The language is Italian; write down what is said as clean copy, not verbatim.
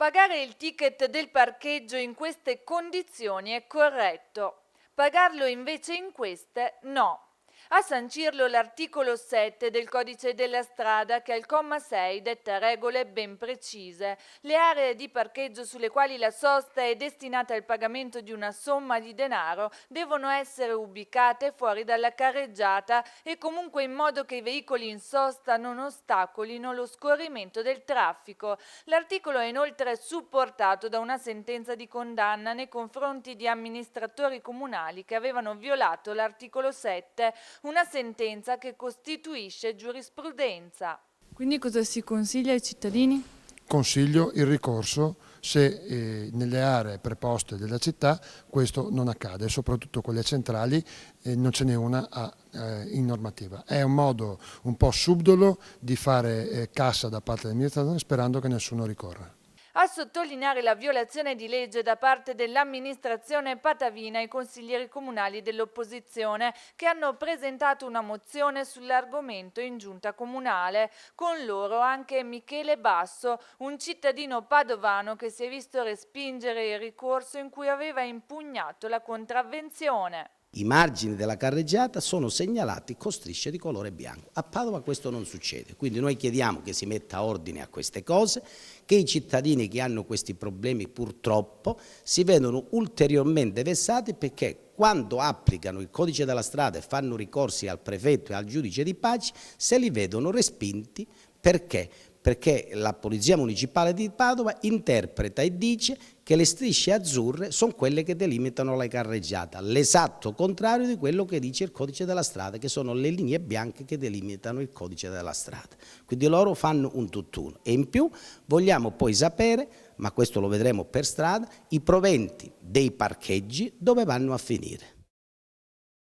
Pagare il ticket del parcheggio in queste condizioni è corretto. Pagarlo invece in queste no. A sancirlo l'articolo 7 del Codice della Strada che al comma 6 detta regole ben precise. Le aree di parcheggio sulle quali la sosta è destinata al pagamento di una somma di denaro devono essere ubicate fuori dalla carreggiata e comunque in modo che i veicoli in sosta non ostacolino lo scorrimento del traffico. L'articolo è inoltre supportato da una sentenza di condanna nei confronti di amministratori comunali che avevano violato l'articolo 7, una sentenza che costituisce giurisprudenza. Quindi cosa si consiglia ai cittadini? Consiglio il ricorso se nelle aree preposte della città questo non accade, soprattutto quelle centrali, non ce n'è una in normativa. È un modo un po' subdolo di fare cassa da parte dell'amministrazione sperando che nessuno ricorra. A sottolineare la violazione di legge da parte dell'amministrazione patavina i consiglieri comunali dell'opposizione che hanno presentato una mozione sull'argomento in giunta comunale. Con loro anche Michele Basso, un cittadino padovano che si è visto respingere il ricorso in cui aveva impugnato la contravvenzione. I margini della carreggiata sono segnalati con strisce di colore bianco. A Padova questo non succede, quindi noi chiediamo che si metta ordine a queste cose, che i cittadini che hanno questi problemi purtroppo si vedono ulteriormente vessati perché quando applicano il codice della strada e fanno ricorsi al prefetto e al giudice di pace se li vedono respinti. Perché? Perché la Polizia Municipale di Padova interpreta e dice che le strisce azzurre sono quelle che delimitano la carreggiata, l'esatto contrario di quello che dice il codice della strada, che sono le linee bianche che delimitano il codice della strada. Quindi loro fanno un tutt'uno. E in più vogliamo poi sapere, ma questo lo vedremo per strada, i proventi dei parcheggi dove vanno a finire.